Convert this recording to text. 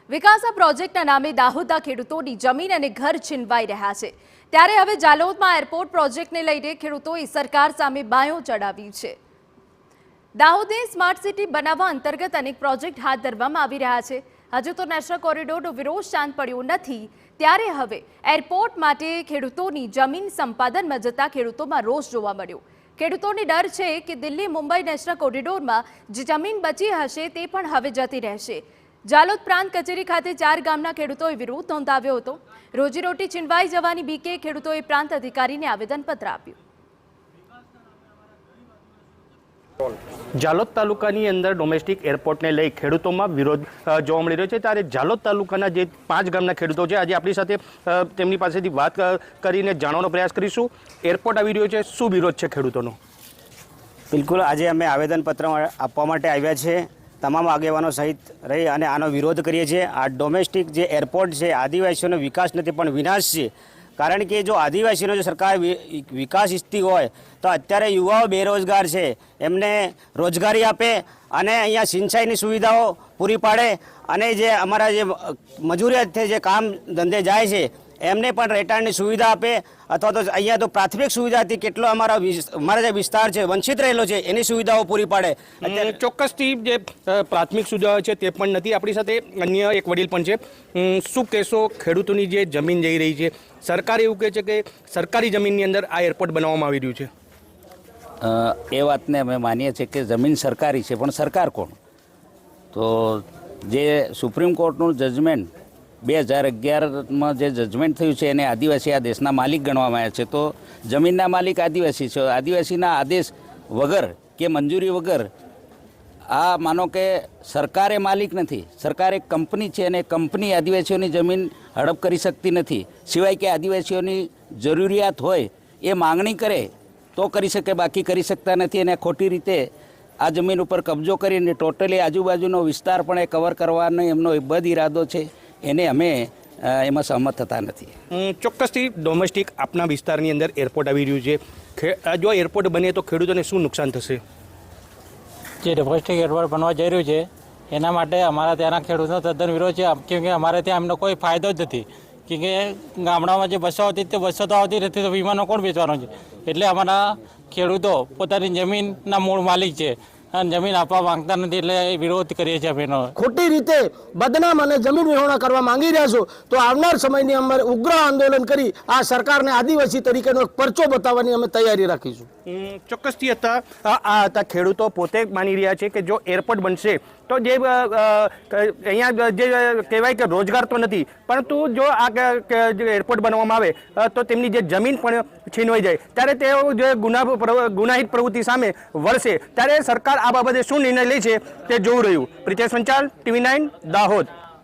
વિકાસા પ્રોજેક્ટના નામે દાહોદના ખેડૂતોની જમીન અને ઘર છીનવાઈ રહ્યા છે। ત્યારે હવે જાલોદમાં એરપોર્ટ પ્રોજેક્ટને લઈને ખેડૂતોએ સરકાર સામે બાયો ચડાવી છે। દાહોદને સ્માર્ટ સિટી બનાવવા અંતર્ગત અનેક પ્રોજેક્ટ હાથ ધરવામાં આવી રહ્યા છે। હજુ તો નેશનલ કોરિડોરનો વિરોધ શાંત પડ્યો નથી, ત્યારે હવે એરપોર્ટ માટે ખેડૂતોની જમીન સંપાદનમાં જતા ખેડૂતોમાં રોષ જોવા મળ્યો। ખેડૂતોને ડર છે કે દિલ્હી મુંબઈ નેશનલ કોરિડોરમાં જે જમીન બચી હશે તે પણ હવે જતી રહેશે। જાલોદ પ્રાંત કચેરી ખાતે 4 ગામના ખેડૂતોએ વિરોધ નોંધાવ્યો હતો। રોજીરોટી છીનવાઈ જવાની બીકે ખેડૂતોએ પ્રાંત અધિકારીને આવેદનપત્ર આપ્યું। જાલોદ તાલુકાની અંદર ડોમેસ્ટિક એરપોર્ટને લઈ ખેડૂતોમાં વિરોધ જોવા મળી રહ્યો છે। ત્યારે જાલોદ તાલુકાના જે 5 ગામના ખેડૂતો છે, આજે આપણી સાથે તેમની પાસેથી વાત કરીને જાણવાનો પ્રયાસ કરીશું। એરપોર્ટ આવી રહ્યો છે, શું વિરોધ છે ખેડૂતોનો? બિલકુલ, આજે અમે આવેદનપત્ર આપવા માટે આવ્યા છે। તમામ આગેવાનો સહિત રહી અને આનો વિરોધ કરીએ છીએ। આ ડોમેસ્ટિક જે એરપોર્ટ છે, આદિવાસીઓનો વિકાસ નથી પણ વિનાશ છે। કારણ કે જો આદિવાસીનો જો સરકાર વિકાસ ઈચ્છતી હોય તો અત્યારે યુવાઓ બેરોજગાર છે, એમને રોજગારી આપે અને અહીંયા સિંચાઈની સુવિધાઓ પૂરી પાડે અને જે અમારા જે મજૂરી અર્થે જે કામ ધંધે જાય છે એમને પણ રહેઠાણની સુવિધા આપે, અથવા તો અહીંયા તો પ્રાથમિક સુવિધાથી કેટલો અમારા જે વિસ્તાર છે વંચિત રહેલો છે એની સુવિધાઓ પૂરી પાડે। ચોક્કસથી જે પ્રાથમિક સુવિધાઓ છે તે પણ નથી। આપણી સાથે અન્ય એક વડીલ પણ છે। શું કહેશો, ખેડૂતોની જે જમીન જઈ રહી છે, સરકાર એવું કહે છે કે સરકારી જમીનની અંદર આ એરપોર્ટ બનાવવામાં આવી રહ્યું છે? એ વાતને અમે માનીએ છીએ કે જમીન સરકારી છે, પણ સરકાર કોણ? તો જે સુપ્રીમ કોર્ટનું જજમેન્ટ 2011માં જે જજમેન્ટ થયું છે એને આદિવાસી આ દેશના માલિક ગણવામાં આવ્યા છે। તો જમીનના માલિક આદિવાસી છે। આદિવાસીના આદેશ વગર કે મંજૂરી વગર આ માનો કે સરકારે માલિક નથી, સરકાર એક કંપની છે અને કંપની આદિવાસીઓની જમીન હડપ કરી શકતી નથી, સિવાય કે આદિવાસીઓની જરૂરિયાત હોય એ માંગણી કરે તો કરી શકે, બાકી કરી શકતા નથી। અને ખોટી રીતે આ જમીન ઉપર કબજો કરીને ટોટલી આજુબાજુનો વિસ્તાર પણ એ કવર કરવાનો એમનો બદ ઇરાદો છે, એને અમે એમાં સહમત થતા નથી। ચોક્કસથી ડોમેસ્ટિક આપના વિસ્તારની અંદર એરપોર્ટ આવી રહ્યું છે। જો એરપોર્ટ બને તો ખેડૂતોને શું નુકસાન થશે? જે ડોમેસ્ટિક એરપોર્ટ બનવા જઈ રહ્યું છે એના માટે અમારા ત્યાંના ખેડૂતોનો તદ્દન વિરોધ છે, કેમ કે અમારે ત્યાં એમનો કોઈ ફાયદો જ નથી। કેમ કે ગામડામાં જે બસો આવતી તે બસો તો આવતી નથી, તો વીમાનો કોણ વેચવાનો છે? એટલે અમારા ખેડૂતો પોતાની જમીનના મૂળ માલિક છે અને જમીન આપવા માંગતા નથી, એટલે વિરોધ કરીએ છીએ અમે। ખોટી રીતે બદનામ અને જમીન વિહોણા કરવા માંગી રહ્યા છો તો આવનાર સમયની અમે ઉગ્ર આંદોલન કરી આ સરકારને આદિવાસી તરીકેનો એક પરચો બતાવવાની અમે તૈયારી રાખીશું। ચોક્કસથી હતા ખેડૂતો પોતે માની રહ્યા છે કે જો એરપોર્ટ બનશે તો જે અહીંયા જે કહેવાય કે રોજગાર તો નથી, પરંતુ જો આ એરપોર્ટ બનાવવામાં આવે તો તેમની જે જમીન પણ છીનવાઈ જાય, ત્યારે તેઓ જે ગુનાહિત પ્રવૃત્તિ સામે વળશે। ત્યારે સરકાર આ બાબતે શું નિર્ણય લે છે તે જોવું રહ્યું। પ્રિતેશ પંચાલ, TV9, દાહોદ।